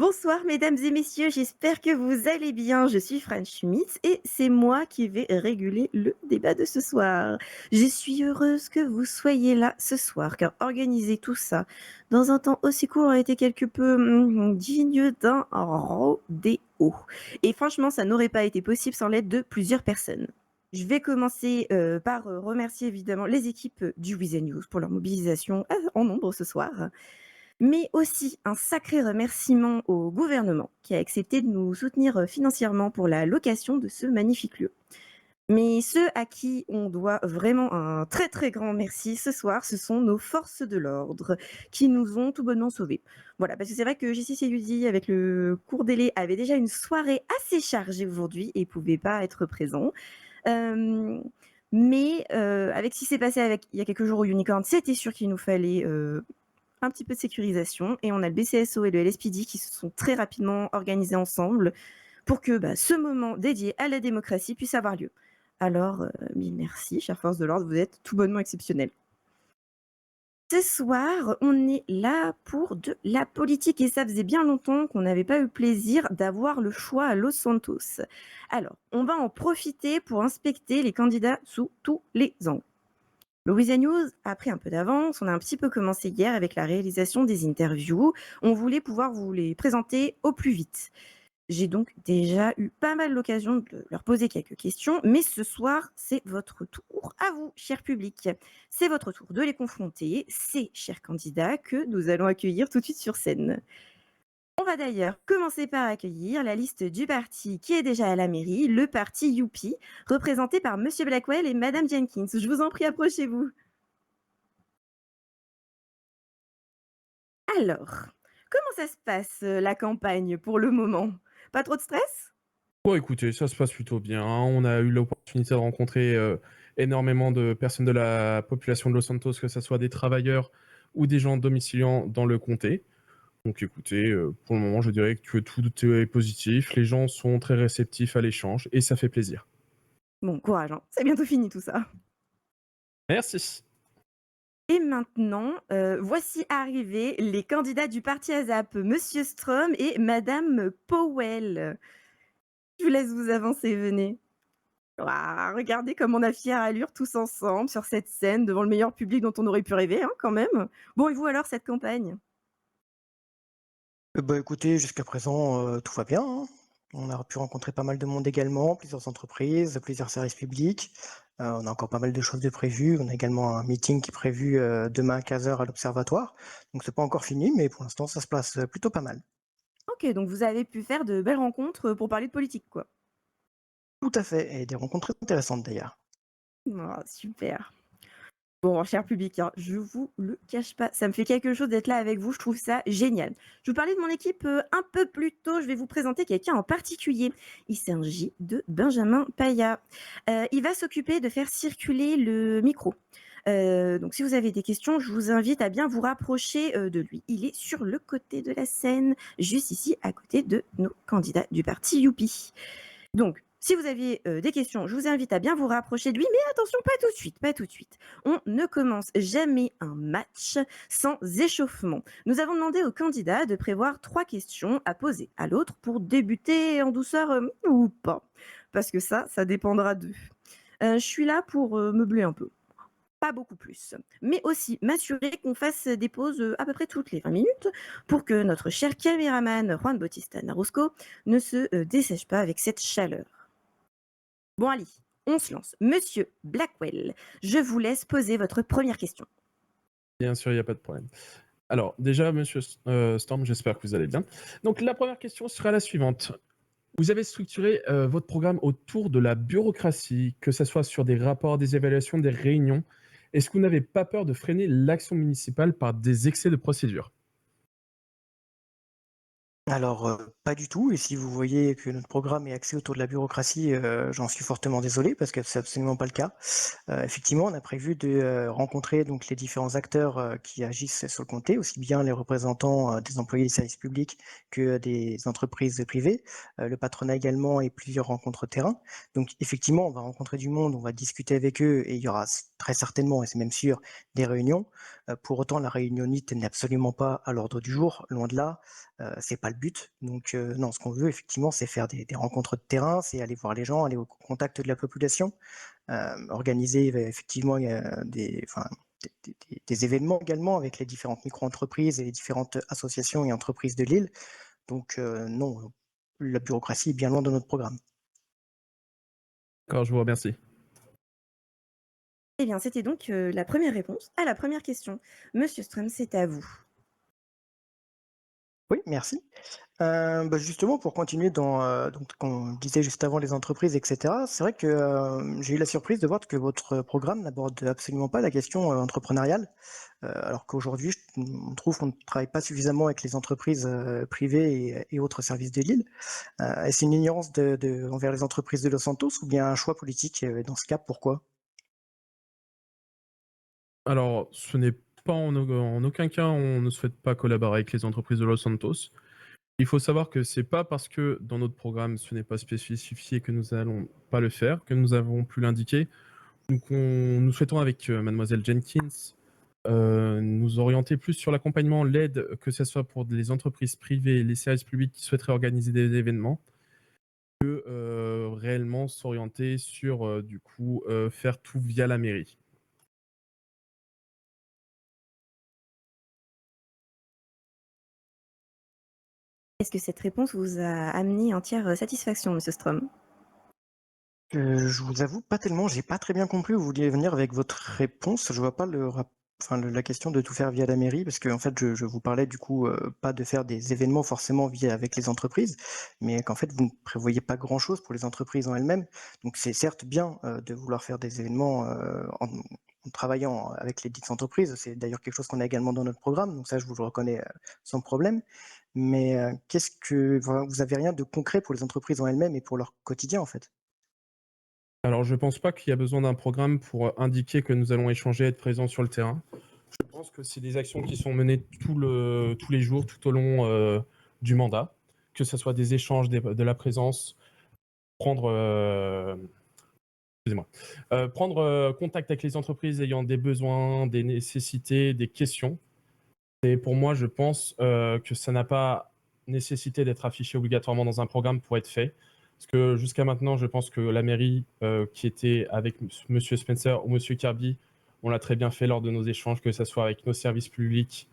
Bonsoir mesdames et messieurs, j'espère que vous allez bien. Je suis Fran Schmitz et c'est moi qui vais réguler le débat de ce soir. Je suis heureuse que vous soyez là ce soir car organiser tout ça dans un temps aussi court a été quelque peu digne d'un rodéo. Et franchement, ça n'aurait pas été possible sans l'aide de plusieurs personnes. Je vais commencer par remercier évidemment les équipes du Weekend News pour leur mobilisation en nombre ce soir, mais aussi un sacré remerciement au gouvernement qui a accepté de nous soutenir financièrement pour la location de ce magnifique lieu. Mais ceux à qui on doit vraiment un très très grand merci ce soir, ce sont nos forces de l'ordre qui nous ont tout bonnement sauvés. Voilà, parce que c'est vrai que Jessie Seyudi, avec le court délai, avait déjà une soirée assez chargée aujourd'hui et pouvait pas être présent. Euh, mais avec ce qui s'est passé il y a quelques jours au Unicorn, c'était sûr qu'il nous fallait un petit peu de sécurisation et on a le BCSO et le LSPD qui se sont très rapidement organisés ensemble pour que ce moment dédié à la démocratie puisse avoir lieu. Alors, mille merci, chère force de l'ordre, vous êtes tout bonnement exceptionnels. Ce soir, on est là pour de la politique et ça faisait bien longtemps qu'on n'avait pas eu le plaisir d'avoir le choix à Los Santos. Alors, on va en profiter pour inspecter les candidats sous tous les angles. Louisa News a pris un peu d'avance, on a un petit peu commencé hier avec la réalisation des interviews, on voulait pouvoir vous les présenter au plus vite. J'ai donc déjà eu pas mal l'occasion de leur poser quelques questions, mais ce soir, c'est votre tour à vous, cher public. C'est votre tour de les confronter, ces chers candidats que nous allons accueillir tout de suite sur scène. On va d'ailleurs commencer par accueillir la liste du parti qui est déjà à la mairie, le parti Youpi, représenté par Monsieur Blackwell et Madame Jenkins. Je vous en prie, approchez-vous. Alors, comment ça se passe, la campagne pour le moment? Pas trop de stress? Bon, écoutez, ça se passe plutôt bien. On a eu l'opportunité de rencontrer énormément de personnes de la population de Los Santos, que ce soit des travailleurs ou des gens domiciliants dans le comté. Donc écoutez, pour le moment, je dirais que tout est positif. Les gens sont très réceptifs à l'échange et ça fait plaisir. Bon, courage, hein, c'est bientôt fini tout ça. Merci. Et maintenant, voici arrivés les candidats du parti ASAP, Monsieur Strom et Madame Powell. Je vous laisse vous avancer, venez. Waouh, regardez comme on a fière allure tous ensemble sur cette scène devant le meilleur public dont on aurait pu rêver, hein, quand même. Bon, et vous alors, cette campagne? Écoutez, jusqu'à présent, tout va bien, hein. On a pu rencontrer pas mal de monde également, plusieurs entreprises, plusieurs services publics. On a encore pas mal de choses de prévues. On a également un meeting qui est prévu, demain à 15 heures à l'Observatoire. Donc c'est pas encore fini, mais pour l'instant ça se passe, plutôt pas mal. OK, donc vous avez pu faire de belles rencontres, pour parler de politique, quoi? Tout à fait, et des rencontres très intéressantes d'ailleurs. Oh, super. Bon, cher public, hein, je vous le cache pas, ça me fait quelque chose d'être là avec vous, je trouve ça génial. Je vous parlais de mon équipe un peu plus tôt, je vais vous présenter quelqu'un en particulier. Il s'agit de Benjamin Paya. Il va s'occuper de faire circuler le micro. Donc si vous avez des questions, je vous invite à bien vous rapprocher de lui. Il est sur le côté de la scène, juste ici, à côté de nos candidats du parti Youpi. Donc, si vous aviez des questions, je vous invite à bien vous rapprocher de lui, mais attention, pas tout de suite, pas tout de suite. On ne commence jamais un match sans échauffement. Nous avons demandé aux candidats de prévoir 3 questions à poser à l'autre pour débuter en douceur ou pas. Parce que ça dépendra d'eux. Je suis là pour meubler un peu. Pas beaucoup plus. Mais aussi m'assurer qu'on fasse des pauses à peu près toutes les 20 minutes pour que notre cher caméraman Juan Bautista Narusco ne se dessèche pas avec cette chaleur. Bon, allez, on se lance. Monsieur Blackwell, je vous laisse poser votre première question. Bien sûr, il n'y a pas de problème. Alors, déjà, monsieur Storm, j'espère que vous allez bien. Donc, la première question sera la suivante. Vous avez structuré votre programme autour de la bureaucratie, que ce soit sur des rapports, des évaluations, des réunions. Est-ce que vous n'avez pas peur de freiner l'action municipale par des excès de procédure? Alors, pas du tout, et si vous voyez que notre programme est axé autour de la bureaucratie, j'en suis fortement désolé parce que c'est absolument pas le cas. Effectivement, on a prévu de, rencontrer donc les différents acteurs, qui agissent sur le comté, aussi bien les représentants, des employés des services publics que des entreprises privées, le patronat également et plusieurs rencontres terrain. Donc effectivement, on va rencontrer du monde, on va discuter avec eux et il y aura très certainement, et c'est même sûr, des réunions. Pour autant, la réunionite n'est absolument pas à l'ordre du jour, loin de là. C'est pas le but. Donc non, ce qu'on veut effectivement, c'est faire des rencontres de terrain, c'est aller voir les gens, aller au contact de la population, organiser effectivement des événements également avec les différentes micro-entreprises et les différentes associations et entreprises de l'île. Donc non, la bureaucratie est bien loin de notre programme. D'accord, je vous remercie. Eh bien, c'était donc la première réponse à la première question. Monsieur Strum, c'est à vous. Oui, merci. Justement pour continuer dans, donc qu'on disait juste avant les entreprises et cetera, c'est vrai que, j'ai eu la surprise de voir que votre programme n'aborde absolument pas la question, entrepreneuriale. Alors qu'aujourd'hui, on trouve qu'on ne travaille pas suffisamment avec les entreprises, privées et autres services de l'île. Est-ce une ignorance envers les entreprises de Los Santos ou bien un choix politique? Dans ce cas, pourquoi? Alors, ce n'est pas en aucun cas, on ne souhaite pas collaborer avec les entreprises de Los Santos. Il faut savoir que c'est pas parce que dans notre programme, ce n'est pas spécifié que nous allons pas le faire, que nous avons pu l'indiquer. Donc nous souhaitons avec mademoiselle Jenkins nous orienter plus sur l'accompagnement, l'aide, que ce soit pour les entreprises privées et les services publics qui souhaiteraient organiser des événements, que réellement s'orienter sur du coup faire tout via la mairie. Est-ce que cette réponse vous a amené entière satisfaction, monsieur Strum? Je vous avoue pas tellement, j'ai pas très bien compris où vous vouliez venir avec votre réponse. Je vois pas la question de tout faire via la mairie parce qu'en fait je vous parlais du coup, pas de faire des événements forcément via avec les entreprises, mais qu'en fait vous ne prévoyez pas grand-chose pour les entreprises en elles-mêmes. Donc c'est certes bien, de vouloir faire des événements, en travaillant avec les dites entreprises. C'est d'ailleurs quelque chose qu'on a également dans notre programme, donc ça je vous le reconnais, sans problème. Mais, vous avez rien de concret pour les entreprises en elles-mêmes et pour leur quotidien en fait? Alors je pense pas qu'il y a besoin d'un programme pour indiquer que nous allons échanger, être présents sur le terrain. Je pense que c'est des actions qui sont menées tous les jours, tout au long du mandat, que ce soit des échanges, de la présence, prendre, excusez-moi, prendre contact avec les entreprises ayant des besoins, des nécessités, des questions. Et pour moi, je pense que ça n'a pas nécessité d'être affiché obligatoirement dans un programme pour être fait. Parce que jusqu'à maintenant, je pense que la mairie qui était avec Monsieur Spencer ou Monsieur Kirby, on l'a très bien fait lors de nos échanges, que ce soit avec nos services publics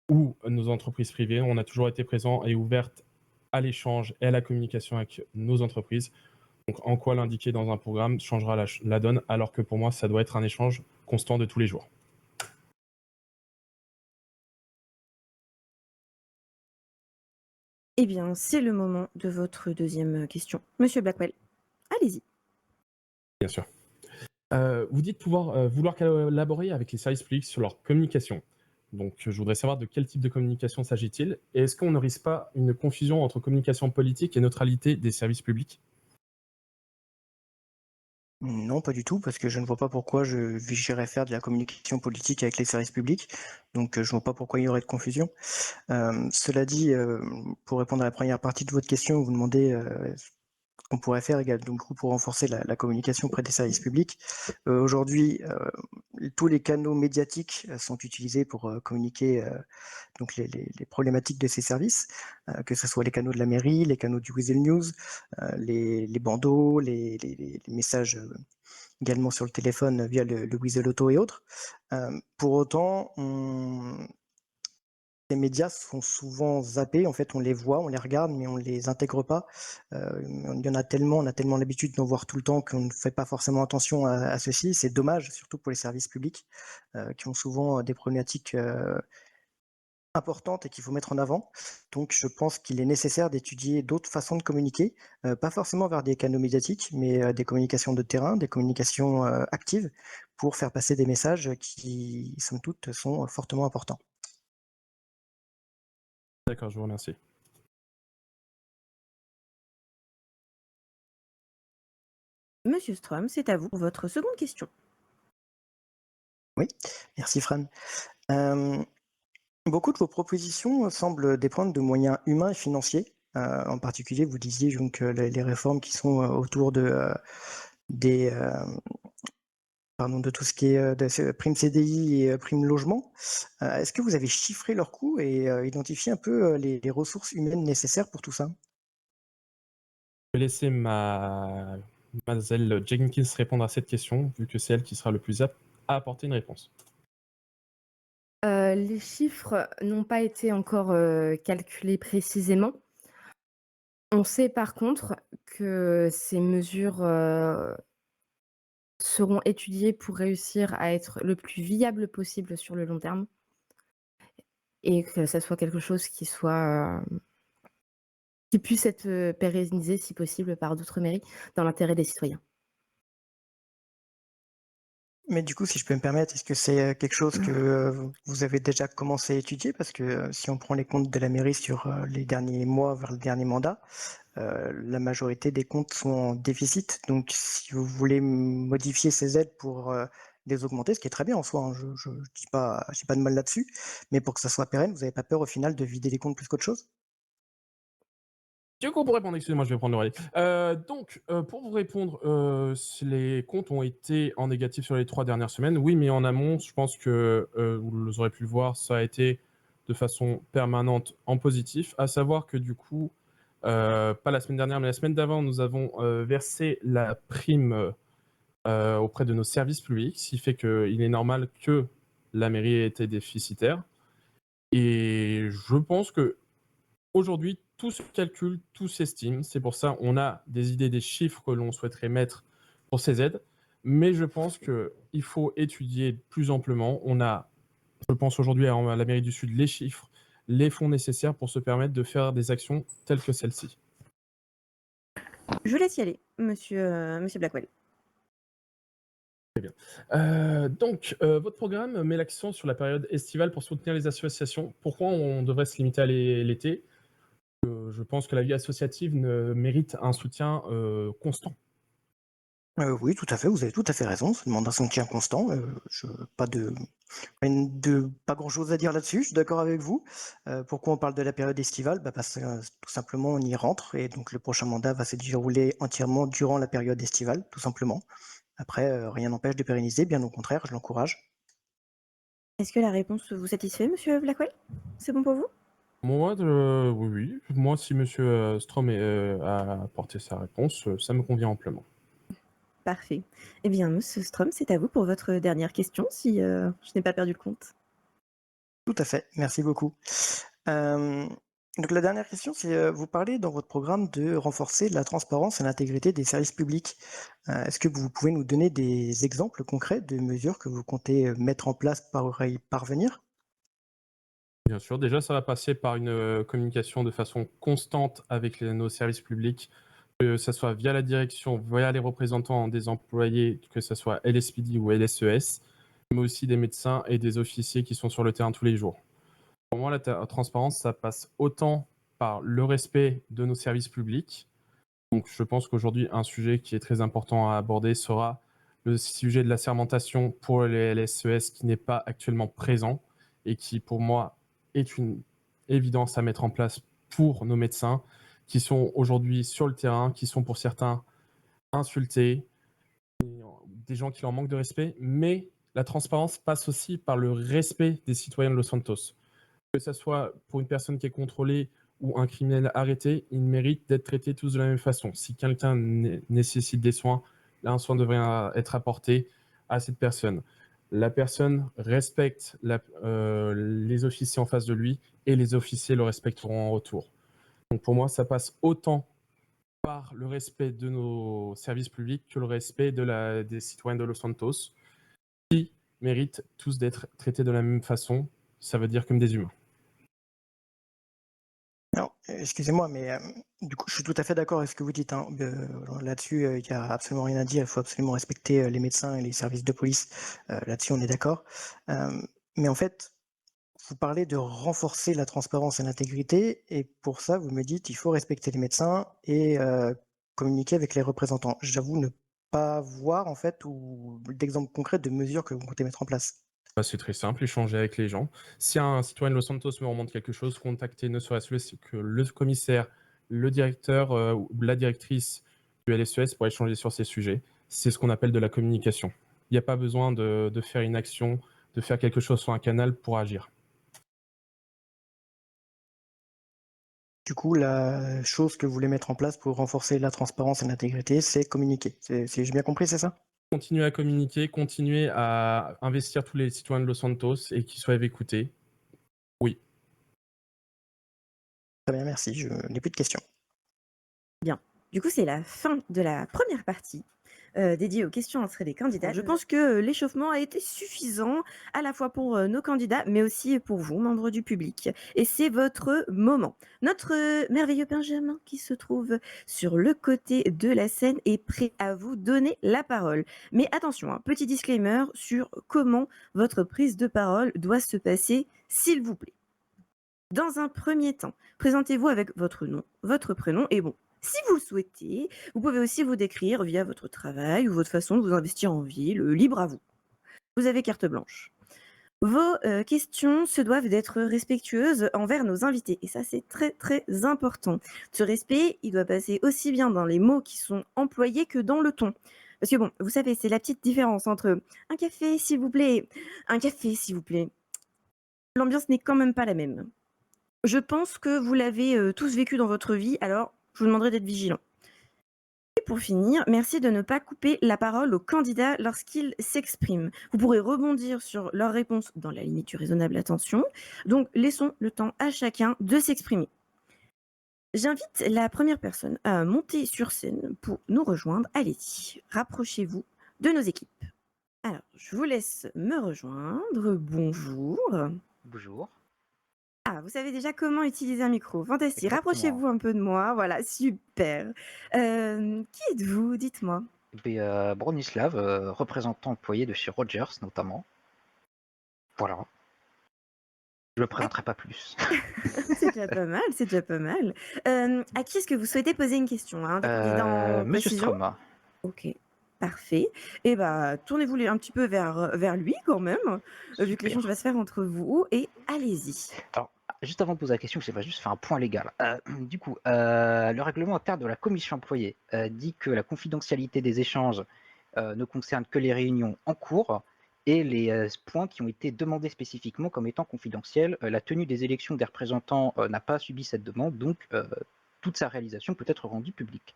ou nos entreprises privées. On a toujours été présents et ouvertes à l'échange et à la communication avec nos entreprises. Donc, en quoi l'indiquer dans un programme changera la donne, alors que pour moi, ça doit être un échange constant de tous les jours. Eh bien, c'est le moment de votre deuxième question. Monsieur Blackwell, allez-y. Bien sûr. Vous dites vouloir collaborer avec les services publics sur leur communication. Donc, je voudrais savoir de quel type de communication s'agit-il et est-ce qu'on ne risque pas une confusion entre communication politique et neutralité des services publics? Non, pas du tout, parce que je ne vois pas pourquoi j'irais faire de la communication politique avec les services publics, donc je ne vois pas pourquoi il y aurait de confusion. Cela dit, pour répondre à la première partie de votre question, vous demandez, qu'on pourrait faire également donc du coup pour renforcer la communication auprès des services publics. Aujourd'hui, tous les canaux médiatiques, sont utilisés pour, communiquer, donc les problématiques de ces services, que ce soit les canaux de la mairie, les canaux du Weasel News, les bandeaux, les messages, également sur le téléphone via le Weasel Auto et autres. Pour autant, les médias sont souvent zappés, en fait, on les voit, on les regarde, mais on les intègre pas. Il y en a tellement, on a tellement l'habitude d'en voir tout le temps qu'on ne fait pas forcément attention à ceci. C'est dommage, surtout pour les services publics, qui ont souvent des problématiques, importantes et qu'il faut mettre en avant. Donc je pense qu'il est nécessaire d'étudier d'autres façons de communiquer, pas forcément vers des canaux médiatiques, mais, des communications de terrain, des communications, actives pour faire passer des messages qui, somme toute, sont fortement importants. D'accord, je vous remercie. Monsieur Strum, c'est à vous pour votre seconde question. Oui, merci Fran. Hem, Beaucoup de vos propositions semblent dépendre de moyens humains et financiers. En particulier, vous disiez donc, les réformes qui sont, autour de, des, pardon, de tout ce qui est prime CDI et prime logement. Est-ce que vous avez chiffré leurs coûts et identifié un peu les ressources humaines nécessaires pour tout ça? Je vais laisser mademoiselle Jenkins répondre à cette question, vu que c'est elle qui sera le plus apte à apporter une réponse. Les chiffres n'ont pas été encore, calculés précisément. On sait par contre que ces mesures, seront étudiées pour réussir à être le plus viable possible sur le long terme et que ça soit quelque chose qui puisse être, pérennisé si possible par d'autres mairies dans l'intérêt des citoyens. Mais du coup, si je peux me permettre, est-ce que c'est quelque chose que vous avez déjà commencé à étudier? Parce que si on prend les comptes de la mairie sur les derniers mois vers le dernier mandat, la majorité des comptes sont en déficit. Donc, si vous voulez modifier ces aides pour les augmenter, ce qui est très bien en soi, hein, je dis pas, j'ai pas de mal là-dessus, mais pour que ça soit pérenne, vous n'avez pas peur au final de vider les comptes plus qu'autre chose? Du coup, pour répondre, excusez-moi, je vais prendre le relais. Pour vous répondre, si les comptes ont été en négatif sur les 3 dernières semaines, oui, mais en amont, je pense que, vous aurez pu le voir, ça a été de façon permanente en positif. À savoir que du coup, pas la semaine dernière, mais la semaine d'avant, nous avons, versé la prime, auprès de nos services publics, ce qui fait qu'il est normal que la mairie ait été déficitaire et je pense que aujourd'hui, tout se calcule, tout s'estime. C'est pour ça on a des idées, des chiffres que l'on souhaiterait mettre pour ces aides. Mais je pense qu'il faut étudier plus amplement. On a, je pense aujourd'hui à la mairie du Sud, les chiffres, les fonds nécessaires pour se permettre de faire des actions telles que celle-ci. Je vous laisse y aller, monsieur Blackwell. Votre programme met l'accent sur la période estivale pour soutenir les associations. Pourquoi on devrait se limiter à l'été? Je pense que la vie associative mérite un soutien constant. Oui, tout à fait, vous avez tout à fait raison, ça demande un soutien constant, je pas grand-chose à dire là-dessus, je suis d'accord avec vous. Pourquoi on parle de la période estivale? Bah, parce que, tout simplement on y rentre et donc le prochain mandat va se dérouler entièrement durant la période estivale, tout simplement. Après, rien n'empêche de pérenniser, bien au contraire, je l'encourage. Est-ce que la réponse vous satisfait, monsieur Blackwell? C'est bon pour vous? Oui, oui. Moi, si monsieur, Strom a apporté sa réponse, ça me convient amplement. Parfait. Eh bien, monsieur Strom, c'est à vous pour votre dernière question, si, je n'ai pas perdu le compte. Tout à fait, merci beaucoup. Hem, donc la dernière question, c'est, vous parlez dans votre programme de renforcer la transparence et l'intégrité des services publics. Est-ce que vous pouvez nous donner des exemples concrets de mesures que vous comptez, mettre en place pour y parvenir? Bien sûr, déjà, ça va passer par une, communication de façon constante avec nos services publics, que ça soit via la direction, via les représentants des employés, que ça soit LSPD ou LSES, mais aussi des médecins et des officiers qui sont sur le terrain tous les jours. Pour moi, la transparence, ça passe autant par le respect de nos services publics. Donc, je pense qu'aujourd'hui, un sujet qui est très important à aborder sera le sujet de la sermentation pour les LSES qui n'est pas actuellement présent et qui, pour moi, est une évidence à mettre en place pour nos médecins qui sont aujourd'hui sur le terrain, qui sont pour certains insultés, des gens qui leur manquent de respect, mais la transparence passe aussi par le respect des citoyens de Los Santos. Que ça soit pour une personne qui est contrôlée ou un criminel arrêté, ils méritent d'être traités tous de la même façon. Si quelqu'un nécessite des soins, là, un soin devrait être apporté à cette personne. La personne respecte les officiers en face de lui et les officiers le respecteront en retour. Donc pour moi, ça passe autant par le respect de nos services publics que le respect des citoyens de Los Santos qui méritent tous d'être traités de la même façon. Ça veut dire comme des humains. Alors, excusez-moi, mais, du coup, je suis tout à fait d'accord avec ce que vous dites, hein. Là-dessus, il y a absolument rien à dire. Il faut absolument respecter, les médecins et les services de police. Là-dessus, on est d'accord. Mais en fait, vous parlez de renforcer la transparence et l'intégrité et pour ça, vous me dites: «Il faut respecter les médecins et communiquer avec les représentants». J'avoue ne pas voir, en fait, ou d'exemples concrets de mesures que vous comptez mettre en place. Bah, c'est très simple, échanger avec les gens. Si un citoyen de Los Santos me remonte quelque chose, contacter ne serait-ce que le commissaire, le directeur ou la directrice du LSES pour échanger sur ces sujets. C'est ce qu'on appelle de la communication. Il n'y a pas besoin de faire une action, de faire quelque chose sur un canal pour agir. Du coup, la chose que vous voulez mettre en place pour renforcer la transparence et l'intégrité, c'est communiquer. J'ai bien compris, c'est ça? Continuer à communiquer, continuer à investir tous les citoyens de Los Santos et qu'ils soient écoutés. Oui. Très bien, merci. Je n'ai plus de questions. Bien. Du coup, c'est la fin de la première partie dédiée aux questions entrées des candidats. Je pense que l'échauffement a été suffisant à la fois pour nos candidats, mais aussi pour vous, membres du public. Et c'est votre moment. Notre merveilleux Benjamin, qui se trouve sur le côté de la scène, est prêt à vous donner la parole. Mais attention, un petit disclaimer sur comment votre prise de parole doit se passer, s'il vous plaît. Dans un premier temps, présentez-vous avec votre nom, votre prénom et bon, si vous le souhaitez, vous pouvez aussi vous décrire via votre travail ou votre façon de vous investir en ville, libre à vous. Vous avez carte blanche. Vos questions se doivent d'être respectueuses envers nos invités et ça c'est très très important. Ce respect, il doit passer aussi bien dans les mots qui sont employés que dans le ton. Parce que bon, vous savez, c'est la petite différence entre un café s'il vous plaît, un café s'il vous plaît. L'ambiance n'est quand même pas la même. Je pense que vous l'avez tous vécu dans votre vie, alors je vous demanderai d'être vigilant. Et pour finir, merci de ne pas couper la parole aux candidats lorsqu'ils s'expriment. Vous pourrez rebondir sur leurs réponses dans la limite du raisonnable attention. Donc laissons le temps à chacun de s'exprimer. J'invite la première personne à monter sur scène pour nous rejoindre. Allez-y, rapprochez-vous de nos équipes. Alors, je vous laisse me rejoindre. Bonjour. Bonjour. Ah, vous savez déjà comment utiliser un micro. Fantastique. Exactement. Rapprochez-vous un peu de moi. Voilà, super. Qui êtes-vous? Dites-moi. Bronislav, représentant employé de chez Rogers notamment. Voilà. Je ne le présenterai pas plus. C'est déjà pas mal, c'est déjà pas mal. À qui est-ce que vous souhaitez poser une question, hein, dans Monsieur précision? Strom. Ok, parfait. Et bah, tournez-vous un petit peu vers lui quand même, vu que l'échange va se faire entre vous, et allez-y. Alors, juste avant de poser la question, je vais juste faire un point légal. Du coup, le règlement interne de la commission employée dit que la confidentialité des échanges ne concerne que les réunions en cours et les points qui ont été demandés spécifiquement comme étant confidentiels. La tenue des élections des représentants n'a pas subi cette demande, donc toute sa réalisation peut être rendue publique.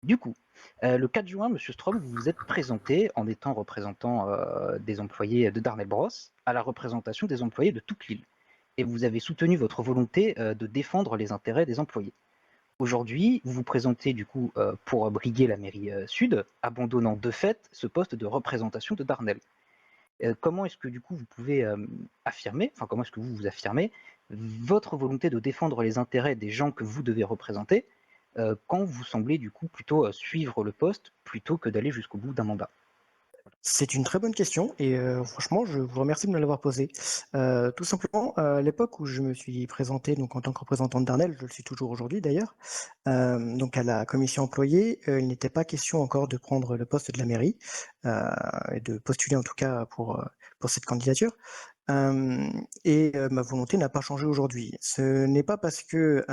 Du coup, le 4 juin, M. Strom, vous vous êtes présenté en étant représentant des employés de Darnell Bros à la représentation des employés de toute l'île. Et vous avez soutenu votre volonté de défendre les intérêts des employés. Aujourd'hui, vous vous présentez du coup pour briguer la mairie sud, abandonnant de fait ce poste de représentation de Darnell. Comment est-ce que du coup vous pouvez affirmer, enfin comment est-ce que vous affirmez votre volonté de défendre les intérêts des gens que vous devez représenter quand vous semblez du coup plutôt suivre le poste plutôt que d'aller jusqu'au bout d'un mandat? C'est une très bonne question et franchement, je vous remercie de me l'avoir posée. Tout simplement, à l'époque où je me suis présenté donc en tant que représentant de Darnell, je le suis toujours aujourd'hui d'ailleurs, donc à la commission employée, il n'était pas question encore de prendre le poste de la mairie, et de postuler en tout cas pour cette candidature. Ma volonté n'a pas changé aujourd'hui. Ce n'est pas parce que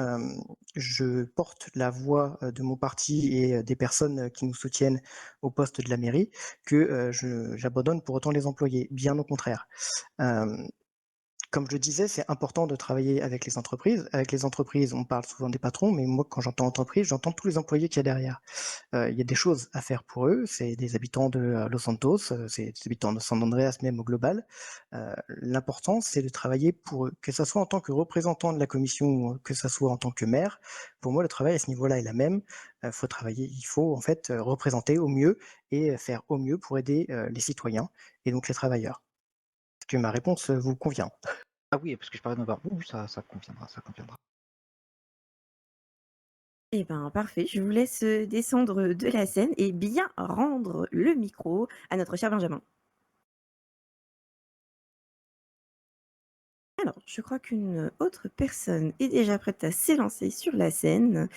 je porte la voix de mon parti et des personnes qui nous soutiennent au poste de la mairie que j'abandonne pour autant les employés. Bien au contraire. Comme je le disais, c'est important de travailler avec les entreprises. Avec les entreprises, on parle souvent des patrons, mais moi, quand j'entends entreprise, j'entends tous les employés qu'il y a derrière. Il y a des choses à faire pour eux. C'est des habitants de Los Santos, c'est des habitants de San Andreas même au global. L'important, c'est de travailler pour eux, que ça soit en tant que représentant de la commission ou que ça soit en tant que maire. Pour moi, le travail à ce niveau-là est la même. Faut travailler, il faut en fait représenter au mieux et faire au mieux pour aider les citoyens et donc les travailleurs. Est-ce que ma réponse vous convient? Ah oui, parce que je parlais de oui, ça conviendra, ça conviendra. Eh ben, parfait. Je vous laisse descendre de la scène et bien rendre le micro à notre cher Benjamin. Alors, je crois qu'une autre personne est déjà prête à s'élancer sur la scène.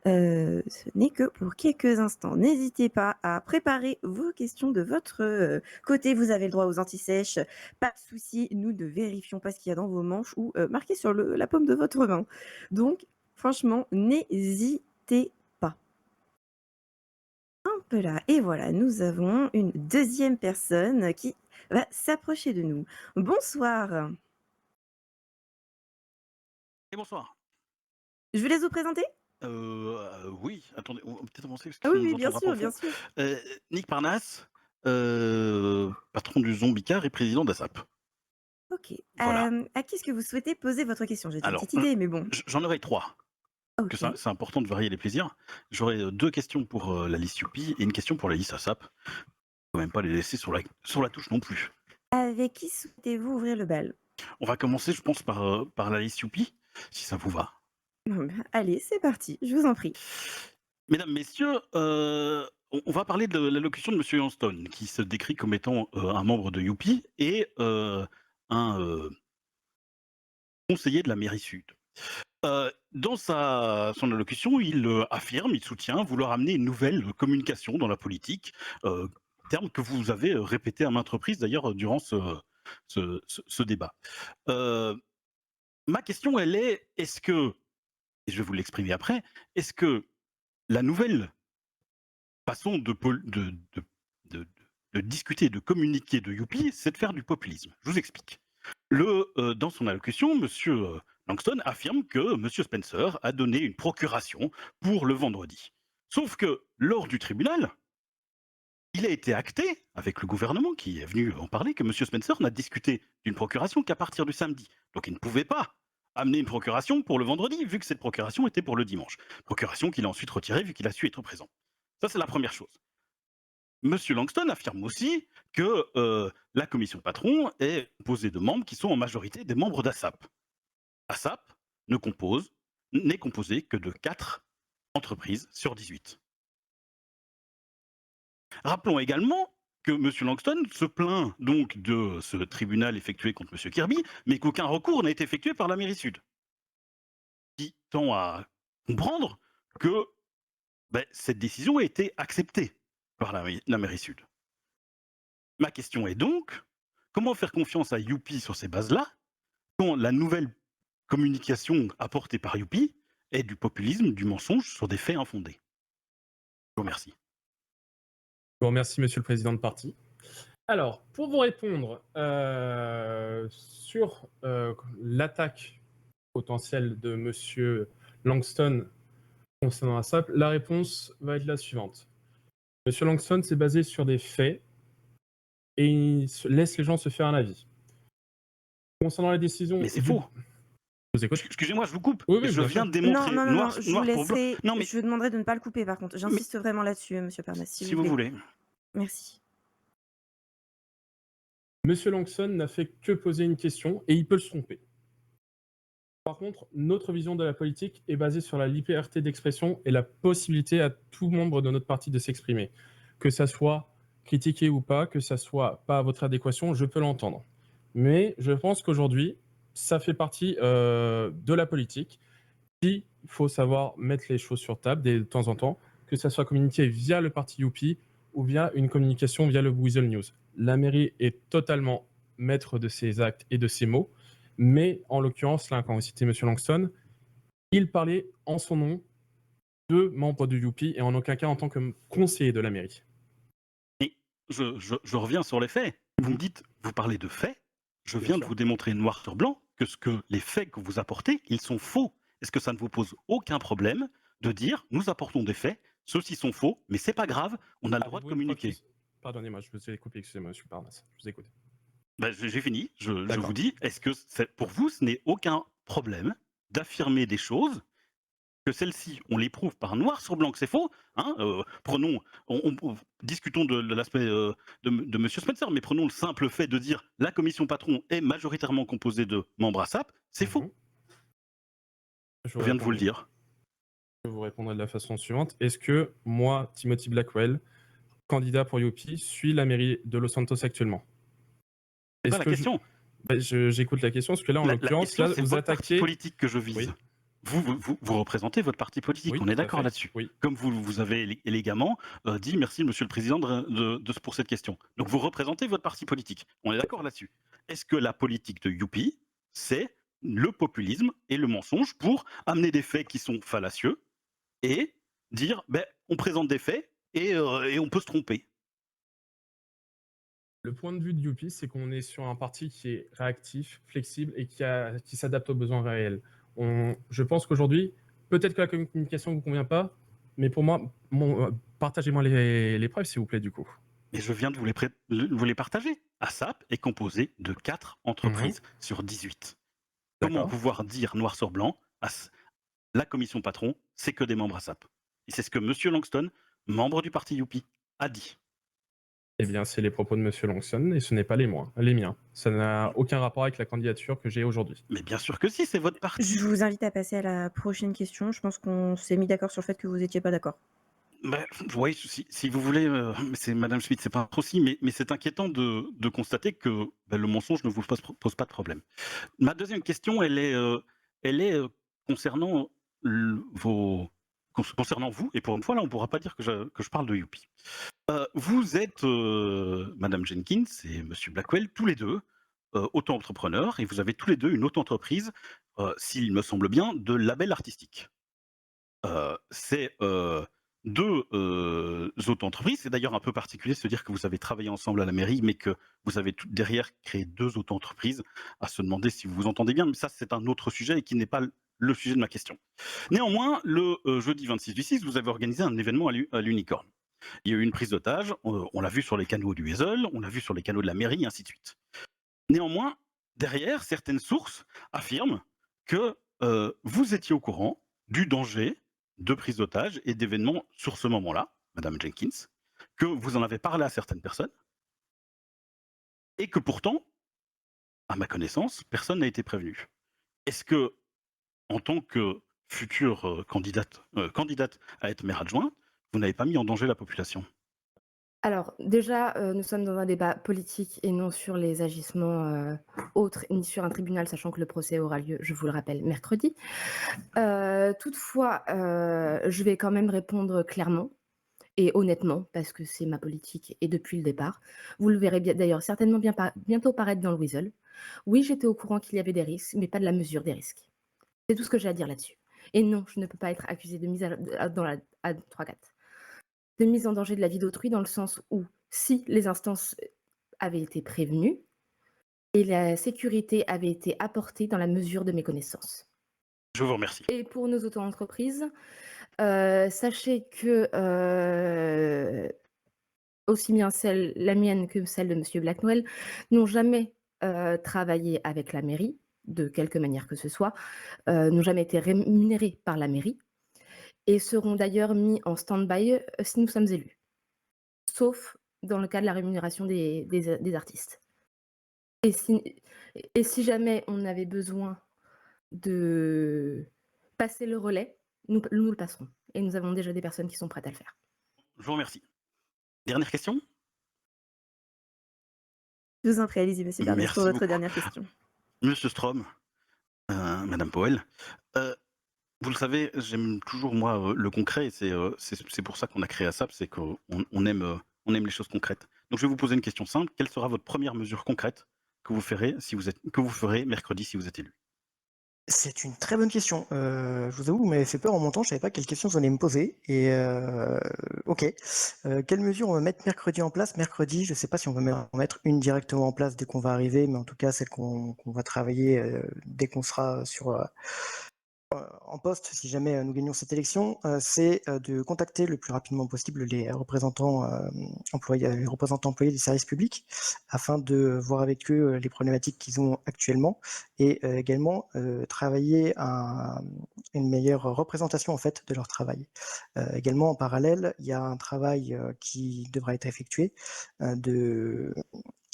Ce n'est que pour quelques instants. N'hésitez pas à préparer vos questions de votre côté. Vous avez le droit aux anti-sèches. Pas de souci, nous ne vérifions pas ce qu'il y a dans vos manches ou marqué sur la paume de votre main. Donc, franchement, n'hésitez pas. Hop là, et voilà, nous avons une deuxième personne qui va s'approcher de nous. Bonsoir. Et bonsoir. Je vous laisse vous présenter? Oui, attendez, on va peut-être avancer parce que Ah oui, sinon on oui, nous bien entendra pas sûr, au bien fond. sûr. Nick Parnasse, patron du Zombicard et président d'ASAP. OK. Voilà. À qui est-ce que vous souhaitez poser votre question? J'ai déjà une Alors, petite idée, mais bon. j'en aurai 3, que OK. c'est important de varier les plaisirs. J'aurai 2 questions pour la liste Youpi et une question pour la liste ASAP. Faut même pas les laisser sur la touche non plus. Avec qui souhaitez-vous ouvrir le bal? On va commencer, je pense, par la liste Youpi, si ça vous va. Allez, c'est parti, je vous en prie. Mesdames, messieurs, on va parler de l'allocution de Monsieur Johnston, qui se décrit comme étant un membre de Youpi et un conseiller de la mairie sud. Dans son allocution, il affirme, il soutient vouloir amener une nouvelle communication dans la politique, terme que vous avez répété à maintes reprises d'ailleurs durant ce débat. Ma question, elle est-ce que, et je vais vous l'exprimer après, est-ce que la nouvelle façon de discuter, de communiquer de Youpi, c'est de faire du populisme. Je vous explique. Dans son allocution, M. Langston affirme que M. Spencer a donné une procuration pour le vendredi. Sauf que lors du tribunal, il a été acté, avec le gouvernement qui est venu en parler, que M. Spencer n'a discuté d'une procuration qu'à partir du samedi. Donc il ne pouvait pas amener une procuration pour le vendredi, vu que cette procuration était pour le dimanche. Procuration qu'il a ensuite retirée, vu qu'il a su être présent. Ça, c'est la première chose. Monsieur Langston affirme aussi que la commission patron est composée de membres qui sont en majorité des membres d'ASAP. ASAP n'est composé que de 4 entreprises sur 18. Rappelons également que M. Langston se plaint donc de ce tribunal effectué contre M. Kirby, mais qu'aucun recours n'a été effectué par la mairie sud. Qui tend à comprendre que cette décision a été acceptée par la mairie sud. Ma question est donc, comment faire confiance à Youpi sur ces bases-là, quand la nouvelle communication apportée par Youpi est du populisme, du mensonge sur des faits infondés? Je vous remercie. Je vous remercie, monsieur le président de parti. Alors, pour vous répondre sur l'attaque potentielle de monsieur Langston concernant ASAP, la réponse va être la suivante. Monsieur Langston s'est basé sur des faits et il laisse les gens se faire un avis. Concernant la décision... Mais c'est faux. Je vous écoute. Excusez-moi, je vous coupe. Oui, oui, je bien viens sûr. de démontrer Non, noir je vous pour blanc. laisserai. Non, mais Je vous demanderai de ne pas le couper, par contre. J'insiste vraiment là-dessus, monsieur Parnasse, si vous voulez. Merci. Monsieur Langston n'a fait que poser une question et il peut se tromper. Par contre, notre vision de la politique est basée sur la liberté d'expression et la possibilité à tout membre de notre parti de s'exprimer. Que ça soit critiqué ou pas, que ça soit pas à votre adéquation, je peux l'entendre. Mais je pense qu'aujourd'hui, ça fait partie de la politique. Il faut savoir mettre les choses sur table de temps en temps, que ça soit communiqué via le parti Youpi ou via une communication via le Weasel News. La mairie est totalement maître de ses actes et de ses mots, mais en l'occurrence, là, quand vous citez M. Langston, il parlait en son nom de membres de Youpi et en aucun cas en tant que conseiller de la mairie. Et je reviens sur les faits. Vous me dites, vous parlez de faits. Je viens de vous démontrer noir sur blanc que les faits que vous apportez, ils sont faux. Est-ce que ça ne vous pose aucun problème de dire, nous apportons des faits, ceux-ci sont faux, mais c'est pas grave, on a le droit de communiquer? Pardonnez-moi, je vous ai coupé, excusez-moi, M. Parnasse, je vous écoute. J'ai fini, je vous dis, est-ce que pour vous, ce n'est aucun problème d'affirmer des choses, que celles-ci, on les prouve par noir sur blanc que c'est faux, hein, discutons de l'aspect de M. Spencer, mais prenons le simple fait de dire la commission patron est majoritairement composée de membres ASAP, c'est faux. Je viens de vous le dire. Je vous répondrai de la façon suivante. Est-ce que moi, Timothy Blackwell, candidat pour Youpi, suis la mairie de Los Santos actuellement? C'est pas la question. J'écoute la question, parce que là, en l'occurrence, là, vous attaquez... parti politique que je vise. Oui. Vous représentez votre parti politique, oui, on est d'accord là-dessus. Oui. Comme vous avez élégamment dit merci, monsieur le président, pour cette question. Donc vous représentez votre parti politique, on est d'accord là-dessus. Est-ce que la politique de Youpi, c'est le populisme et le mensonge pour amener des faits qui sont fallacieux et dire, on présente des faits et on peut se tromper. Le point de vue de Youpi, c'est qu'on est sur un parti qui est réactif, flexible et qui s'adapte aux besoins réels. Je pense qu'aujourd'hui, peut-être que la communication ne vous convient pas, mais pour moi, partagez-moi les preuves, s'il vous plaît, du coup. Et je viens de vous les partager. ASAP est composé de 4 entreprises sur 18. Comment D'accord. pouvoir dire noir sur blanc, la commission patron, c'est que des membres ASAP? Et c'est ce que Monsieur Langston, membre du parti Youpi, a dit. Eh bien, c'est les propos de Monsieur Langston et ce n'est pas les miens. Ça n'a aucun rapport avec la candidature que j'ai aujourd'hui. Mais bien sûr que si, c'est votre parti. Je vous invite à passer à la prochaine question. Je pense qu'on s'est mis d'accord sur le fait que vous n'étiez pas d'accord. Bah, oui, si vous voulez, c'est Madame Schmitt, c'est pas un souci, mais c'est inquiétant de constater que le mensonge ne vous pose pas de problème. Ma deuxième question, elle est concernant concernant vous, et pour une fois, là, on ne pourra pas dire que je parle de Youpi. Vous êtes, Madame Jenkins et Monsieur Blackwell, tous les deux auto-entrepreneurs, et vous avez tous les deux une auto-entreprise, s'il me semble bien, de label artistique. C'est deux auto-entreprises. C'est d'ailleurs un peu particulier de se dire que vous avez travaillé ensemble à la mairie, mais que vous avez derrière créé deux auto-entreprises, à se demander si vous vous entendez bien, mais ça c'est un autre sujet et qui n'est pas le sujet de ma question. Néanmoins, le jeudi 26 du 6, vous avez organisé un événement à l'Unicorn. Il y a eu une prise d'otage, on l'a vu sur les canaux du Weasel, on l'a vu sur les canaux de la mairie, et ainsi de suite. Néanmoins, derrière, certaines sources affirment que vous étiez au courant du danger de prise d'otage et d'événements sur ce moment-là, Madame Jenkins, que vous en avez parlé à certaines personnes, et que pourtant, à ma connaissance, personne n'a été prévenu. Est-ce que, en tant que future candidate à être maire adjoint, vous n'avez pas mis en danger la population? Alors déjà, nous sommes dans un débat politique et non sur les agissements, autres, ni sur un tribunal, sachant que le procès aura lieu, je vous le rappelle, mercredi. Toutefois, je vais quand même répondre clairement et honnêtement, parce que c'est ma politique et depuis le départ. Vous le verrez bien d'ailleurs certainement bientôt paraître dans le Weasel. Oui, j'étais au courant qu'il y avait des risques, mais pas de la mesure des risques. C'est tout ce que j'ai à dire là-dessus. Et non, je ne peux pas être accusée de mise dans la à 3-4. De mise en danger de la vie d'autrui dans le sens où, si les instances avaient été prévenues et la sécurité avait été apportée dans la mesure de mes connaissances. Je vous remercie. Et pour nos auto-entreprises, sachez que, aussi bien la mienne que celle de monsieur Blackwell n'ont jamais, travaillé avec la mairie, de quelque manière que ce soit, n'ont jamais été rémunérés par la mairie et seront d'ailleurs mis en stand-by, si nous sommes élus. Sauf dans le cas de la rémunération des artistes. Et si jamais on avait besoin de passer le relais, nous le passerons et nous avons déjà des personnes qui sont prêtes à le faire. Je vous remercie. Dernière question? Je vous en prie, allez-y, monsieur Bernès, pour Merci votre beaucoup. dernière question. Monsieur Strom, Madame Powell, vous le savez, j'aime toujours moi le concret et c'est pour ça qu'on a créé ASAP, c'est qu'on aime les choses concrètes. Donc je vais vous poser une question simple. Quelle sera votre première mesure concrète que vous ferez mercredi si vous êtes élu? C'est une très bonne question. Je vous avoue, vous m'avez fait peur en montant, je savais pas quelle question vous allez me poser. Et ok. Quelle mesure on va mettre mercredi en place? Mercredi, je sais pas si on va en mettre une directement en place dès qu'on va arriver, mais en tout cas celle qu'on va travailler dès qu'on sera en poste, si jamais nous gagnons cette élection, c'est de contacter le plus rapidement possible les représentants employés des services publics, afin de voir avec eux les problématiques qu'ils ont actuellement, et également travailler à une meilleure représentation en fait de leur travail. Également en parallèle, il y a un travail qui devra être effectué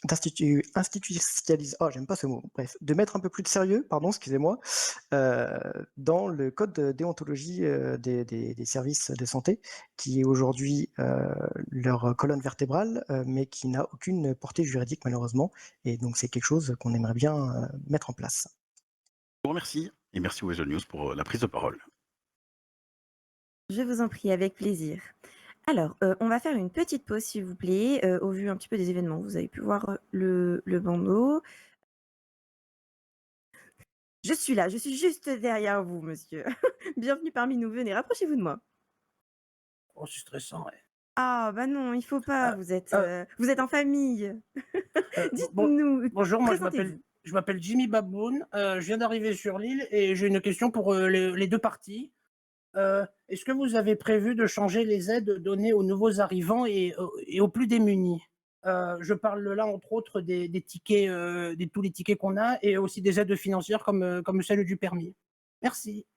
d'institutionnaliser, oh j'aime pas ce mot, bref, de mettre un peu plus de sérieux, pardon, excusez-moi, dans le code de déontologie des services de santé, qui est aujourd'hui leur colonne vertébrale, mais qui n'a aucune portée juridique malheureusement, et donc c'est quelque chose qu'on aimerait bien mettre en place. Je vous remercie et merci au Weasel News pour la prise de parole. Je vous en prie, avec plaisir. Alors, on va faire une petite pause, s'il vous plaît, au vu un petit peu des événements. Vous avez pu voir le bandeau. Je suis là, je suis juste derrière vous, monsieur. Bienvenue parmi nous, venez, rapprochez-vous de moi. Oh, c'est stressant, ouais. Ah bah non, il faut pas, Euh, vous êtes en famille. bon, Dites-nous, bonjour, moi présentez-vous. je m'appelle Jimmy Baboun, je viens d'arriver sur l'île et j'ai une question pour les deux parties. Est-ce que vous avez prévu de changer les aides données aux nouveaux arrivants et aux plus démunis? Je parle là entre autres des tickets, tous les tickets qu'on a et aussi des aides financières comme celle du permis. Merci.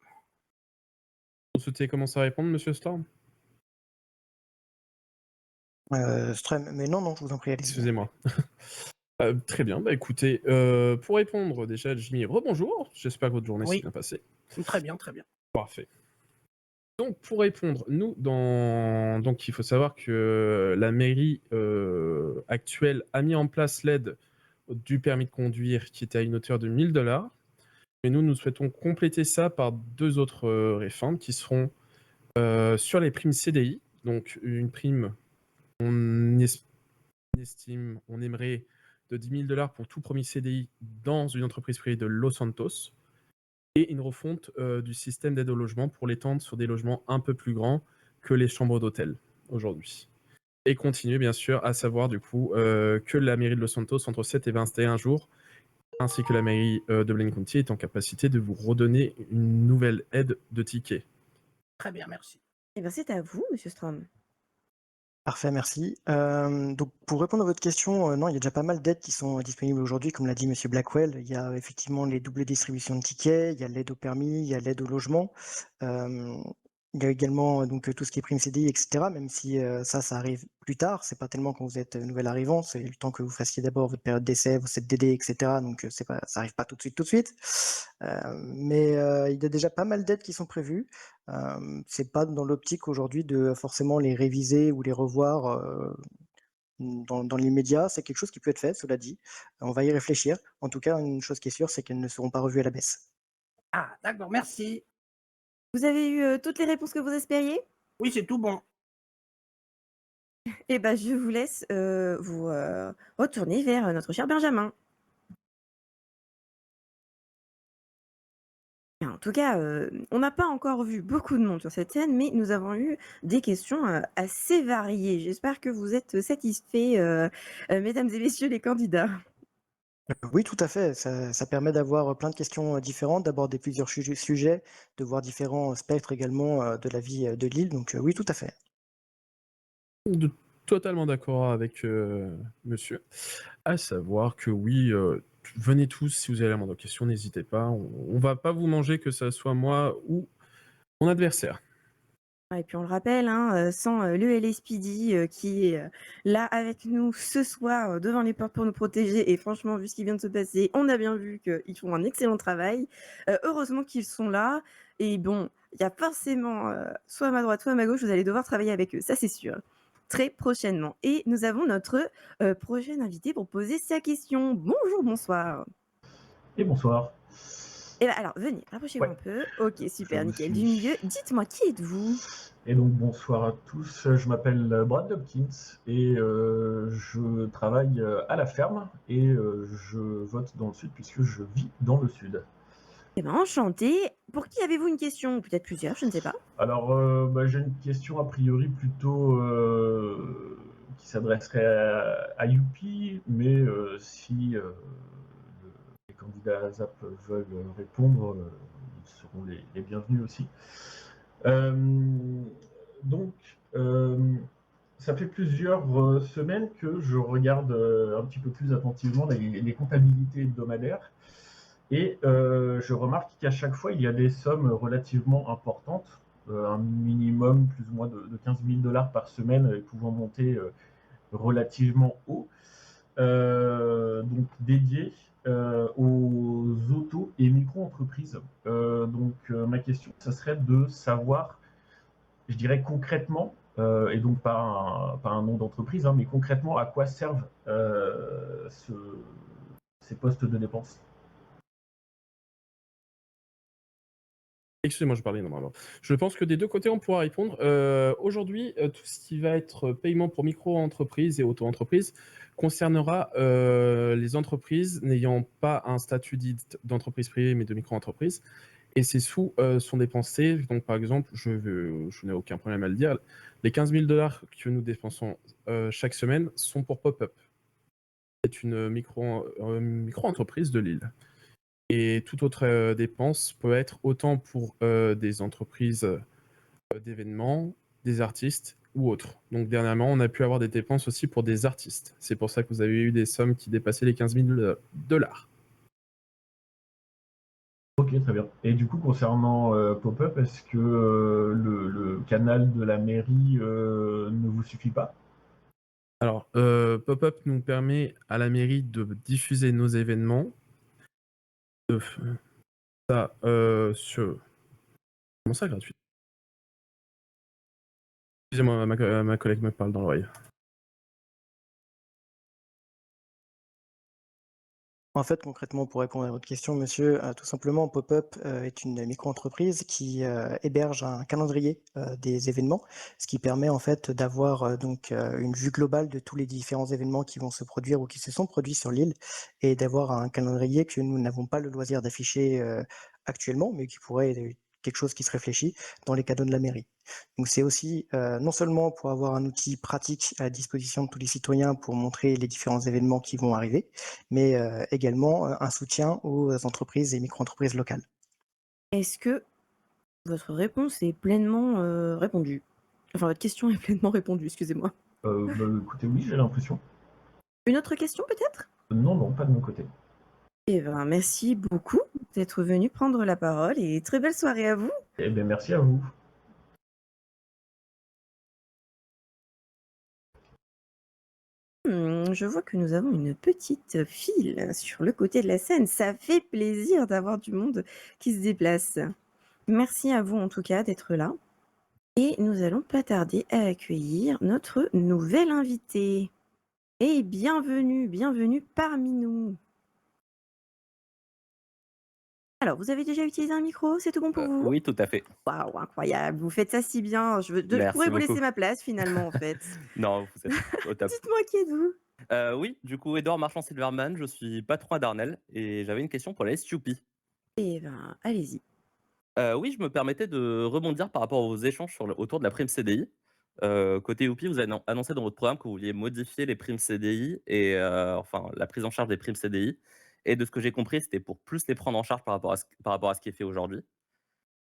Vous souhaitez commencer à répondre, monsieur Storm? Strem, mais non, je vous en prie, allez-y. Excusez-moi. Très bien, bah écoutez, pour répondre déjà, Jimmy, rebonjour, j'espère que votre journée s'est Oui, bien passée. très bien, très bien. Parfait. Donc pour répondre, donc il faut savoir que la mairie actuelle a mis en place l'aide du permis de conduire qui était à une hauteur de 1 000 $. Mais nous souhaitons compléter ça par deux autres réformes qui seront sur les primes CDI. Donc une prime, on estime, on aimerait de 10 000 $ pour tout premier CDI dans une entreprise privée de Los Santos. Et une refonte du système d'aide au logement pour l'étendre sur des logements un peu plus grands que les chambres d'hôtel aujourd'hui. Et continuer bien sûr à savoir du coup que la mairie de Los Santos entre 7 et 21 jours, ainsi que la mairie de Blaine County est en capacité de vous redonner une nouvelle aide de tickets. Très bien, merci. Eh ben, c'est à vous, monsieur Strom. Parfait, merci. Donc pour répondre à votre question, non, il y a déjà pas mal d'aides qui sont disponibles aujourd'hui, comme l'a dit monsieur Blackwell. Il y a effectivement les doubles distributions de tickets, il y a l'aide au permis, il y a l'aide au logement. Il y a également donc tout ce qui est prime CDI, et cetera, même si ça arrive plus tard. C'est pas tellement quand vous êtes nouvel arrivant, c'est le temps que vous fassiez d'abord votre période d'essai, vos CDD, et cetera. Donc c'est pas, ça arrive pas tout de suite. Mais il y a déjà pas mal d'aides qui sont prévues. C'est pas dans l'optique aujourd'hui de forcément les réviser ou les revoir dans l'immédiat. C'est quelque chose qui peut être fait, cela dit. On va y réfléchir. En tout cas, une chose qui est sûre, c'est qu'elles ne seront pas revues à la baisse. Ah, d'accord, merci. Vous avez eu toutes les réponses que vous espériez? Oui, c'est tout bon. Eh ben, je vous laisse vous retourner vers notre cher Benjamin. Et en tout cas, on n'a pas encore vu beaucoup de monde sur cette scène, mais nous avons eu des questions assez variées. J'espère que vous êtes satisfaits, mesdames et messieurs les candidats. Oui, tout à fait. Ça permet d'avoir plein de questions différentes, d'aborder plusieurs sujets, de voir différents spectres également de la vie de l'île. Donc oui, tout à fait. Totalement d'accord avec monsieur. À savoir que oui, venez tous si vous avez la moindre question, n'hésitez pas. On va pas vous manger, que ce soit moi ou mon adversaire. Et puis on le rappelle, hein, sans le LSPD qui est là avec nous ce soir devant les portes pour nous protéger. Et franchement, vu ce qui vient de se passer, on a bien vu qu'ils font un excellent travail. Heureusement qu'ils sont là. Et bon, il y a forcément, soit à ma droite, soit à ma gauche, vous allez devoir travailler avec eux, ça c'est sûr. Très prochainement. Et nous avons notre prochain invité pour poser sa question. Bonjour, bonsoir. Et bonsoir. Et alors, venez, rapprochez-vous Ouais. un peu. Ok, super, Je nickel. suis- Du milieu, dites-moi, qui êtes-vous? Et donc bonsoir à tous, je m'appelle Brad Hopkins et je travaille à la ferme et je vote dans le sud puisque je vis dans le sud. Eh ben, enchanté. Pour qui avez-vous une question? Ou peut-être plusieurs, je ne sais pas. Alors j'ai une question a priori plutôt qui s'adresserait à Youpi, mais si les candidats à ZAP veulent répondre, ils seront les bienvenus aussi. Donc, ça fait plusieurs semaines que je regarde un petit peu plus attentivement les comptabilités hebdomadaires et je remarque qu'à chaque fois, il y a des sommes relativement importantes, un minimum plus ou moins de 15 000 $ par semaine, pouvant monter relativement haut, donc dédiés aux auto- et micro-entreprises. Ma question, ça serait de savoir, je dirais concrètement, et donc pas un nom d'entreprise, hein, mais concrètement, à quoi servent ces postes de dépenses? Excusez-moi, je parlais normalement. Je pense que des deux côtés, on pourra répondre. Aujourd'hui, tout ce qui va être paiement pour micro-entreprises et auto-entreprises concernera les entreprises n'ayant pas un statut dit d'entreprise privée, mais de micro-entreprise. Et ces sous sont dépensés, donc par exemple, je n'ai aucun problème à le dire, les 15 000 que nous dépensons chaque semaine sont pour Pop-Up. C'est une micro-entreprise de Lille. Et toute autre dépense peut être autant pour des entreprises d'événements, des artistes ou autres. Donc dernièrement, on a pu avoir des dépenses aussi pour des artistes. C'est pour ça que vous avez eu des sommes qui dépassaient les 15 000 $. Ok, très bien. Et du coup, concernant Pop-Up, est-ce que le canal de la mairie ne vous suffit pas? Alors, Pop-Up nous permet à la mairie de diffuser nos événements, de ça sur... Comment ça, gratuit? Excusez-moi, ma collègue me parle dans l'oreille. En fait, concrètement, pour répondre à votre question, monsieur, tout simplement, Pop-Up est une micro-entreprise qui héberge un calendrier des événements, ce qui permet en fait d'avoir donc une vue globale de tous les différents événements qui vont se produire ou qui se sont produits sur l'île et d'avoir un calendrier que nous n'avons pas le loisir d'afficher actuellement, mais qui pourrait être quelque chose qui se réfléchit dans les cadeaux de la mairie. Donc c'est aussi non seulement pour avoir un outil pratique à disposition de tous les citoyens pour montrer les différents événements qui vont arriver, mais également un soutien aux entreprises et micro-entreprises locales. Est-ce que votre réponse est pleinement répondue? Enfin, votre question est pleinement répondue, excusez-moi. Bah, écoutez, oui, j'ai l'impression. Une autre question peut-être? Non, non, pas de mon côté. Eh ben, merci beaucoup d'être venu prendre la parole et très belle soirée à vous. Eh bien, merci à vous. Je vois que nous avons une petite file sur le côté de la scène. Ça fait plaisir d'avoir du monde qui se déplace. Merci à vous en tout cas d'être là. Et nous allons pas tarder à accueillir notre nouvel invité. Et bienvenue, bienvenue parmi nous. Alors, vous avez déjà utilisé un micro? C'est tout bon pour vous? Oui, tout à fait. Waouh, incroyable, vous faites ça si bien. Je Merci pourrais vous laisser beaucoup. ma place finalement en fait. Non, vous êtes au top. Dites-moi qui êtes-vous? Oui, du coup, Edouard Marchand-Silverman, je suis patron à Darnel et j'avais une question pour la SUP. Eh ben, allez-y. Oui, je me permettais de rebondir par rapport aux échanges autour de la prime CDI. Côté UPI, vous avez annoncé dans votre programme que vous vouliez modifier les primes CDI et enfin la prise en charge des primes CDI. Et de ce que j'ai compris, c'était pour plus les prendre en charge par rapport à ce qui est fait aujourd'hui.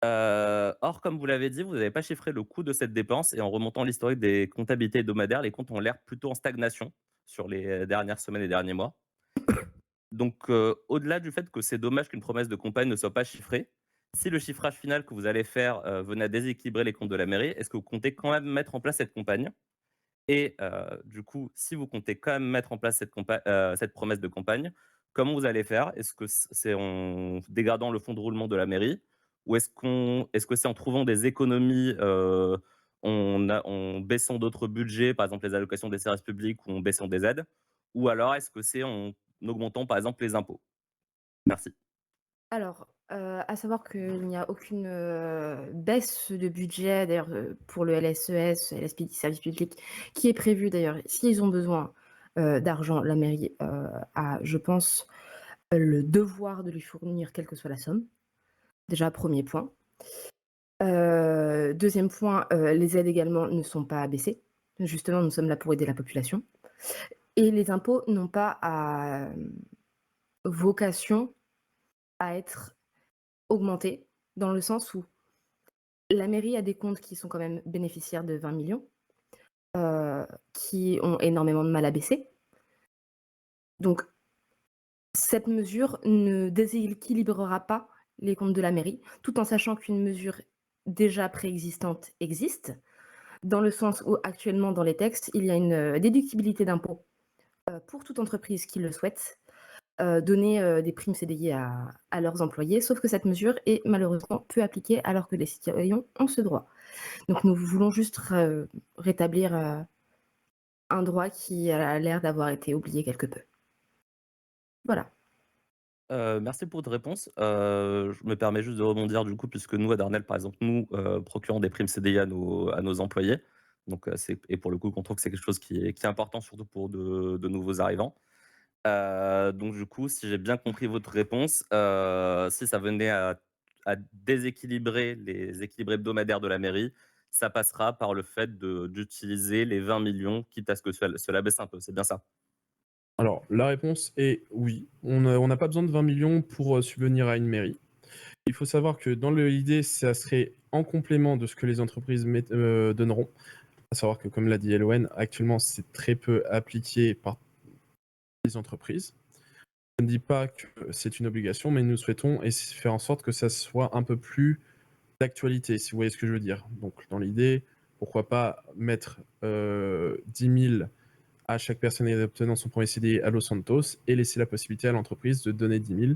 Or, comme vous l'avez dit, vous n'avez pas chiffré le coût de cette dépense et en remontant l'historique des comptabilités hebdomadaires, les comptes ont l'air plutôt en stagnation sur les dernières semaines et derniers mois. Donc, au-delà du fait que c'est dommage qu'une promesse de campagne ne soit pas chiffrée, si le chiffrage final que vous allez faire venait à déséquilibrer les comptes de la mairie, est-ce que vous comptez quand même mettre en place cette campagne? Et du coup, si vous comptez quand même mettre en place cette promesse de campagne, comment vous allez faire? Est-ce que c'est en dégradant le fonds de roulement de la mairie? Ou est-ce que c'est en trouvant des économies, en baissant d'autres budgets, par exemple les allocations des services publics ou en baissant des aides? Ou alors est-ce que c'est en augmentant, par exemple, les impôts? Merci. Alors, à savoir qu'il n'y a aucune, baisse de budget d'ailleurs, pour le LSES, LSP service public, qui est prévue d'ailleurs. S'ils ont besoin, d'argent, la mairie, a, je pense, le devoir de lui fournir quelle que soit la somme. Déjà, premier point. 2e point, les aides également ne sont pas abaissées. Justement, nous sommes là pour aider la population et les impôts n'ont pas vocation à être augmentés dans le sens où la mairie a des comptes qui sont quand même bénéficiaires de 20 millions, qui ont énormément de mal à baisser. Donc cette mesure ne déséquilibrera pas les comptes de la mairie, tout en sachant qu'une mesure déjà préexistante existe, dans le sens où actuellement dans les textes, il y a une déductibilité d'impôt pour toute entreprise qui le souhaite, donner des primes CDI à leurs employés, sauf que cette mesure est malheureusement peu appliquée alors que les citoyens ont ce droit. Donc nous voulons juste rétablir un droit qui a l'air d'avoir été oublié quelque peu. Voilà. Merci pour votre réponse. Je me permets juste de rebondir du coup, puisque nous, à Darnel, par exemple, nous procurons des primes CDI à nos employés. Donc, et pour le coup, on trouve que c'est quelque chose qui est important, surtout pour de nouveaux arrivants. Donc, du coup, si j'ai bien compris votre réponse, si ça venait à à déséquilibrer les équilibres hebdomadaires de la mairie, ça passera par le fait d'utiliser les 20 millions, quitte à ce que cela baisse un peu. C'est bien ça? Alors, la réponse est oui. On n'a pas besoin de 20 millions pour subvenir à une mairie. Il faut savoir que dans l'idée, ça serait en complément de ce que les entreprises donneront. À savoir que, comme l'a dit Elohen, actuellement, c'est très peu appliqué par les entreprises. Je ne dis pas que c'est une obligation, mais nous souhaitons faire en sorte que ça soit un peu plus d'actualité, si vous voyez ce que je veux dire. Donc, dans l'idée, pourquoi pas mettre 10 000 à chaque personne obtenant son premier CDI à Los Santos et laisser la possibilité à l'entreprise de donner 10 000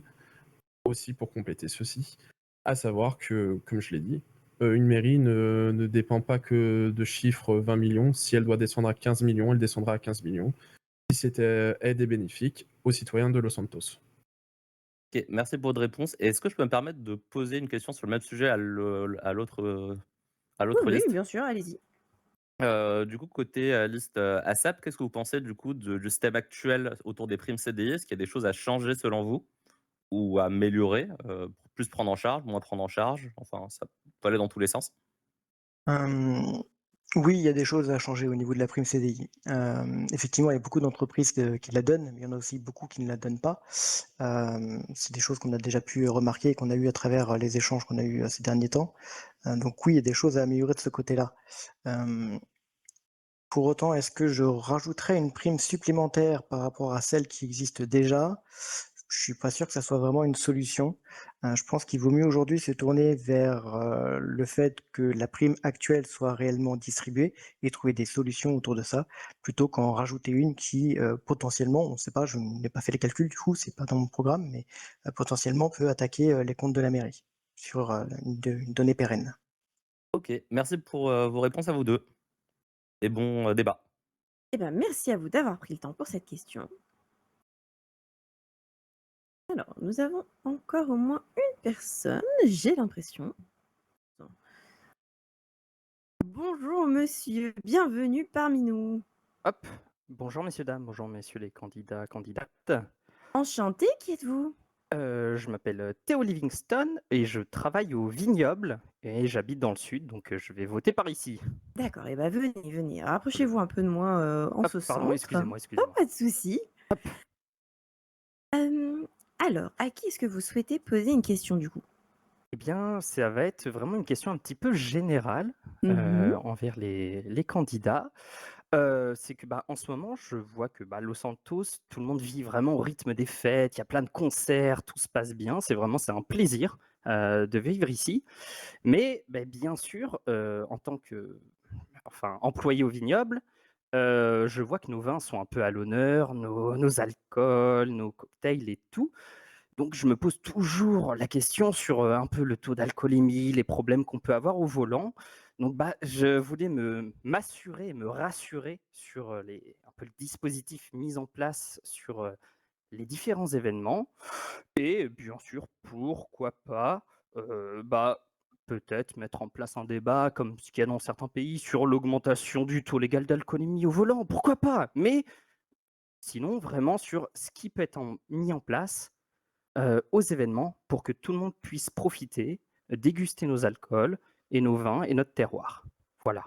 aussi pour compléter ceci. À savoir que, comme je l'ai dit, une mairie ne dépend pas que de chiffres 20 millions. Si elle doit descendre à 15 millions, elle descendra à 15 millions. Si c'était aide et bénéfique aux citoyens de Los Santos. Ok, merci pour votre réponse. Et est-ce que je peux me permettre de poser une question sur le même sujet à l'autre Oui, liste? bien sûr, allez-y. Du coup, côté liste ASAP, qu'est-ce que vous pensez du coup du système actuel autour des primes CDI? Est-ce qu'il y a des choses à changer selon vous ou à améliorer, pour plus prendre en charge, moins prendre en charge? Enfin, ça peut aller dans tous les sens. Oui, il y a des choses à changer au niveau de la prime CDI. Effectivement, il y a beaucoup d'entreprises qui la donnent, mais il y en a aussi beaucoup qui ne la donnent pas. C'est des choses qu'on a déjà pu remarquer et qu'on a eu à travers les échanges qu'on a eu ces derniers temps. Donc oui, il y a des choses à améliorer de ce côté-là. Pour autant, est-ce que je rajouterais une prime supplémentaire par rapport à celle qui existe déjà? Je suis pas sûr que ça soit vraiment une solution. Je pense qu'il vaut mieux aujourd'hui se tourner vers, le fait que la prime actuelle soit réellement distribuée et trouver des solutions autour de ça, plutôt qu'en rajouter une qui, potentiellement, on ne sait pas, je n'ai pas fait les calculs du coup, c'est pas dans mon programme, mais, potentiellement peut attaquer, les comptes de la mairie sur, une donnée pérenne. OK, merci pour, vos réponses à vous 2 et bon, débat. Eh ben, merci à vous d'avoir pris le temps pour cette question. Alors, nous avons encore au moins une personne, j'ai l'impression. Bonjour monsieur, bienvenue parmi nous. Hop, bonjour messieurs, dames, bonjour messieurs les candidats, candidates. Enchanté, qui êtes-vous? Je m'appelle Théo Livingston et je travaille au vignoble et j'habite dans le sud, donc je vais voter par ici. D'accord, et ben venez, venez. Rapprochez-vous un peu de moi en Hop, ce pardon, centre. excusez-moi, Oh, excusez-moi. pas de souci. Hop. Alors, à qui est-ce que vous souhaitez poser une question du coup? Eh bien, ça va être vraiment une question un petit peu générale envers les candidats. C'est que en ce moment, je vois que Los Santos, tout le monde vit vraiment au rythme des fêtes, il y a plein de concerts, tout se passe bien. C'est un plaisir de vivre ici. Mais bien sûr, en tant que employé au vignoble, je vois que nos vins sont un peu à l'honneur, nos alcools, nos cocktails et tout. Donc je me pose toujours la question sur, un peu le taux d'alcoolémie, les problèmes qu'on peut avoir au volant. Donc je voulais m'assurer, me rassurer sur, un peu le dispositif mis en place sur, les différents événements et bien sûr, pourquoi pas, peut-être mettre en place un débat comme ce qu'il y a dans certains pays sur l'augmentation du taux légal d'alcoolémie au volant, pourquoi pas? Mais sinon vraiment sur ce qui peut être mis en place aux événements pour que tout le monde puisse profiter, déguster nos alcools et nos vins et notre terroir. Voilà.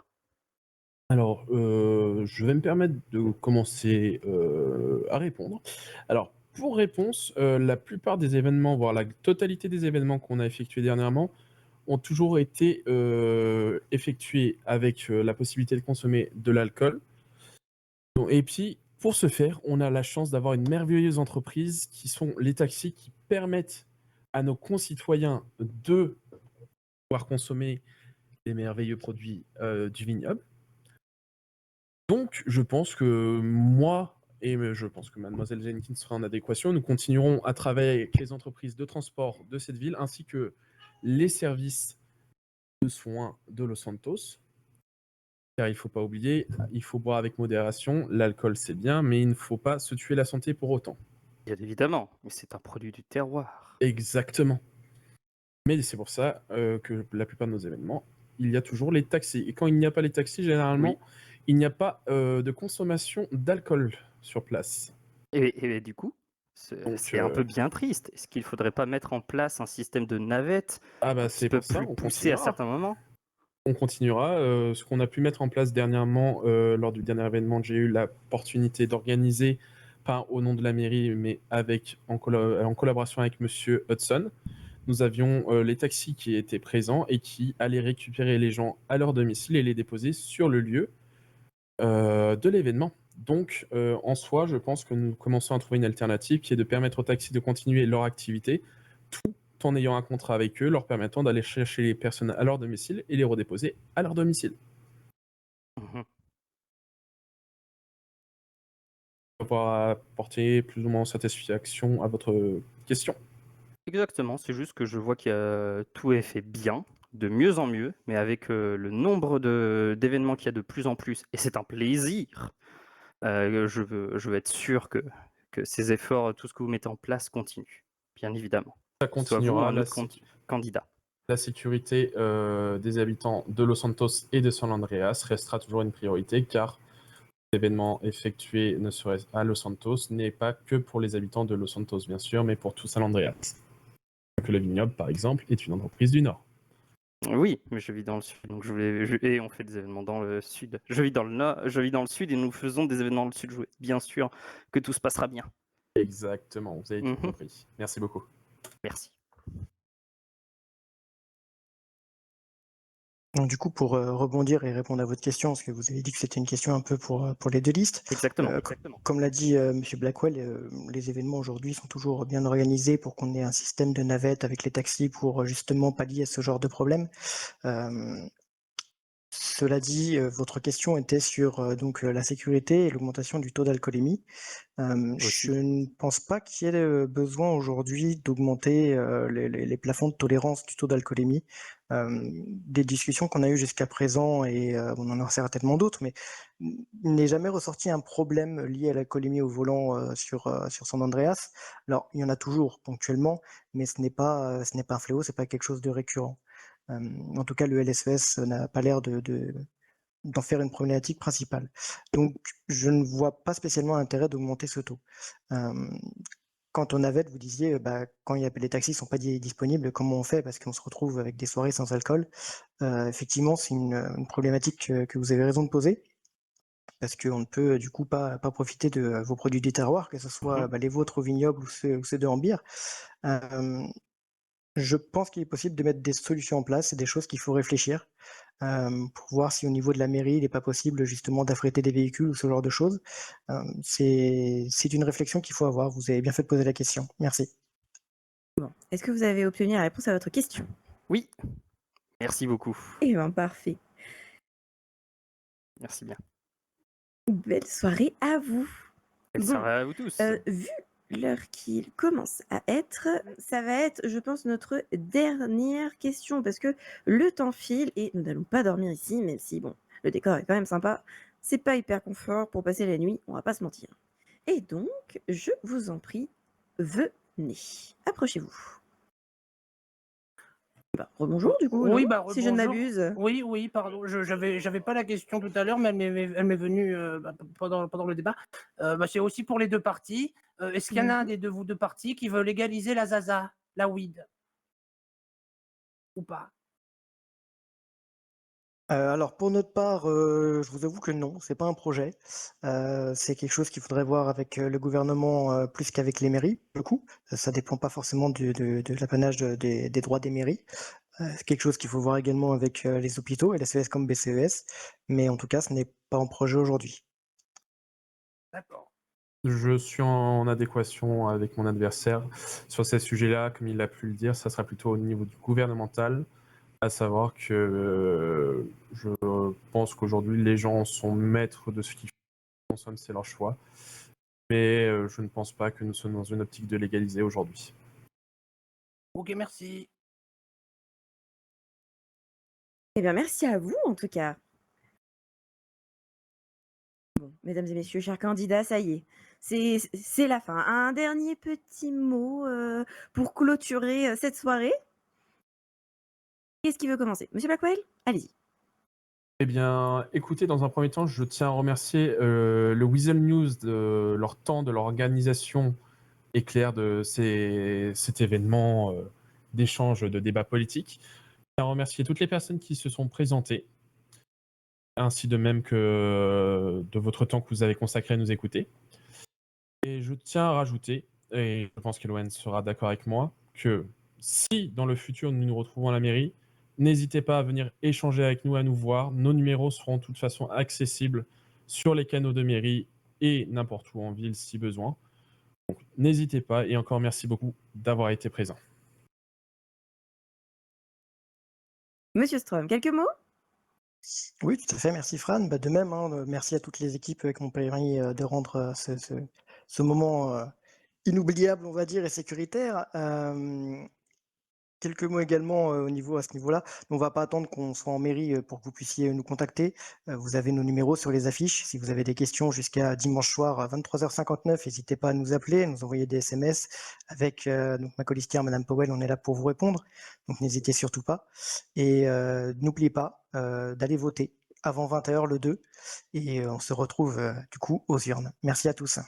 Alors, je vais me permettre de commencer à répondre. Alors, pour réponse, la plupart des événements, voire la totalité des événements qu'on a effectués dernièrement, ont toujours été effectués avec la possibilité de consommer de l'alcool. Et puis, pour ce faire, on a la chance d'avoir une merveilleuse entreprise qui sont les taxis qui permettent à nos concitoyens de pouvoir consommer les merveilleux produits du vignoble. Donc, je pense que moi, et je pense que mademoiselle Jenkins sera en adéquation, nous continuerons à travailler avec les entreprises de transport de cette ville, ainsi que les services de soins de Los Santos. Car il ne faut pas oublier, il faut boire avec modération, l'alcool c'est bien, mais il ne faut pas se tuer la santé pour autant. Bien évidemment, mais c'est un produit du terroir. Exactement. Mais c'est pour ça que la plupart de nos événements, il y a toujours les taxis. Et quand il n'y a pas les taxis, généralement, il n'y a pas de consommation d'alcool sur place. Et du coup, Donc, C'est un peu bien triste. Est-ce qu'il ne faudrait pas mettre en place un système de navette ah bah un c'est petit peu pour ça, plus on poussé à continuera. certains moments? On continuera. Ce qu'on a pu mettre en place dernièrement, lors du dernier événement, j'ai eu l'opportunité d'organiser, pas au nom de la mairie, mais en collaboration avec Monsieur Hudson. Nous avions les taxis qui étaient présents et qui allaient récupérer les gens à leur domicile et les déposer sur le lieu de l'événement. Donc, en soi, je pense que nous commençons à trouver une alternative qui est de permettre aux taxis de continuer leur activité tout en ayant un contrat avec eux, leur permettant d'aller chercher les personnes à leur domicile et les redéposer à leur domicile. Mhm. On va apporter plus ou moins satisfaction à votre question. Exactement, c'est juste que je vois que tout est fait bien, de mieux en mieux, mais avec le nombre d'événements qu'il y a de plus en plus, et c'est un plaisir, je veux être sûr que ces efforts, tout ce que vous mettez en place continue, bien évidemment. Ça Que ce soit vous ou continuera. un autre candidat. La sécurité des habitants de Los Santos et de San Andreas restera toujours une priorité car l'événement effectué ne serait à Los Santos n'est pas que pour les habitants de Los Santos, bien sûr, mais pour tout San Andreas. Que le vignoble, par exemple, est une entreprise du Nord. Oui, mais je vis dans le sud, donc et on fait des événements dans le sud. Je vis dans le nord, je vis dans le sud et nous faisons des événements dans le sud. Je veux être bien sûr que tout se passera bien. Exactement, vous avez tout Mhm. compris. Merci beaucoup. Merci. Donc, du coup, pour rebondir et répondre à votre question, parce que vous avez dit que c'était une question un peu pour les deux listes. Exactement. Comme l'a dit M. Blackwell, les événements aujourd'hui sont toujours bien organisés pour qu'on ait un système de navette avec les taxis pour justement pallier à ce genre de problème. Cela dit, votre question était sur donc la sécurité et l'augmentation du taux d'alcoolémie. Je ne pense pas qu'il y ait besoin aujourd'hui d'augmenter les plafonds de tolérance du taux d'alcoolémie. Des discussions qu'on a eues jusqu'à présent, et on en aura certainement d'autres, mais il n'est jamais ressorti un problème lié à l'alcoolémie au volant sur San Andreas. Alors, il y en a toujours ponctuellement, mais ce n'est pas un fléau, c'est pas quelque chose de récurrent. En tout cas, le LSES n'a pas l'air d'en faire une problématique principale. Donc, je ne vois pas spécialement l'intérêt d'augmenter ce taux. Quant aux navettes, vous disiez, quand les taxis ne sont pas disponibles, comment on fait? Parce qu'on se retrouve avec des soirées sans alcool. Effectivement, c'est une problématique que vous avez raison de poser, parce qu'on ne peut du coup pas profiter de vos produits du terroir, que ce soit les vôtres au vignoble ou ceux de Ambir. Je pense qu'il est possible de mettre des solutions en place, c'est des choses qu'il faut réfléchir pour voir si au niveau de la mairie, il n'est pas possible justement d'affréter des véhicules ou ce genre de choses. C'est une réflexion qu'il faut avoir. Vous avez bien fait de poser la question. Merci. Bon. Est-ce que vous avez obtenu la réponse à votre question? Oui, merci beaucoup. Eh bien, parfait. Merci bien. Belle soirée à vous. Belle Bon, soirée à vous tous. vu l'heure qu'il commence à être, ça va être, je pense, notre dernière question, parce que le temps file et nous n'allons pas dormir ici, même si, bon, le décor est quand même sympa. C'est pas hyper confort pour passer la nuit, on va pas se mentir. Et donc, je vous en prie, venez. Approchez-vous. Rebonjour du coup, Oui, non si je ne rebonjour. m'abuse. Oui, pardon. J'avais pas la question tout à l'heure, mais elle m'est venue pendant le débat. C'est aussi pour les deux parties. Est-ce qu'il y en a un des vous deux parties qui veut légaliser la Zaza, la weed? Ou pas? Alors pour notre part, je vous avoue que non, c'est pas un projet. C'est quelque chose qu'il faudrait voir avec le gouvernement plus qu'avec les mairies. Le coup, ça dépend pas forcément de l'apanage des droits des mairies. C'est quelque chose qu'il faut voir également avec les hôpitaux, LSES comme BCES, mais en tout cas, ce n'est pas en projet aujourd'hui. D'accord. Je suis en adéquation avec mon adversaire sur ces sujets-là. Comme il a pu le dire, ça sera plutôt au niveau du gouvernemental, à savoir que je pense qu'aujourd'hui, les gens sont maîtres de ce qu'ils consomment, c'est leur choix. Mais je ne pense pas que nous sommes dans une optique de légaliser aujourd'hui. Ok, merci. Eh bien, merci à vous en tout cas. Bon, mesdames et messieurs, chers candidats, ça y est, c'est la fin. Un dernier petit mot pour clôturer cette soirée. Qu'est-ce qui veut commencer? Monsieur Blackwell, allez-y. Eh bien, écoutez, dans un premier temps, je tiens à remercier le Weasel News de leur temps, de leur organisation éclair de cet événement d'échange, de débat politique. Je tiens à remercier toutes les personnes qui se sont présentées, ainsi de même que de votre temps que vous avez consacré à nous écouter. Et je tiens à rajouter, et je pense qu'Eloane sera d'accord avec moi, que si dans le futur nous nous retrouvons à la mairie, n'hésitez pas à venir échanger avec nous, à nous voir. Nos numéros seront de toute façon accessibles sur les canaux de mairie et n'importe où en ville si besoin. Donc n'hésitez pas et encore merci beaucoup d'avoir été présent. Monsieur Strom, quelques mots? Oui, tout à fait, merci Fran. Bah, de même, hein, merci à toutes les équipes qui m'ont permis de rendre ce moment inoubliable, on va dire, et sécuritaire. Quelques mots également à ce niveau-là. On ne va pas attendre qu'on soit en mairie pour que vous puissiez nous contacter. Vous avez nos numéros sur les affiches. Si vous avez des questions jusqu'à dimanche soir à 23h59, n'hésitez pas à nous appeler, à nous envoyer des SMS. Avec donc, ma colistière, Madame Powell, on est là pour vous répondre. Donc n'hésitez surtout pas. Et n'oubliez pas d'aller voter avant 20h le 2. Et on se retrouve du coup aux urnes. Merci à tous.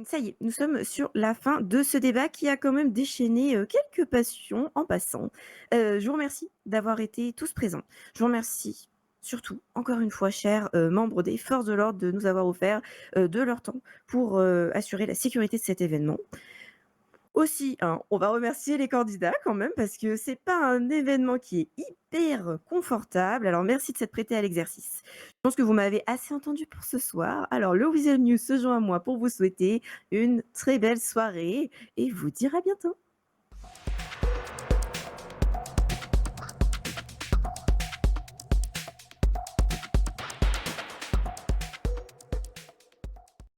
Ça y est, nous sommes sur la fin de ce débat qui a quand même déchaîné quelques passions en passant. Je vous remercie d'avoir été tous présents. Je vous remercie surtout, encore une fois, chers membres des forces de l'ordre, de nous avoir offert de leur temps pour assurer la sécurité de cet événement. Aussi, hein, on va remercier les candidats quand même parce que c'est pas un événement qui est hyper confortable. Alors merci de s'être prêté à l'exercice. Je pense que vous m'avez assez entendu pour ce soir. Alors le Weasel News se joint à moi pour vous souhaiter une très belle soirée et vous dire à bientôt.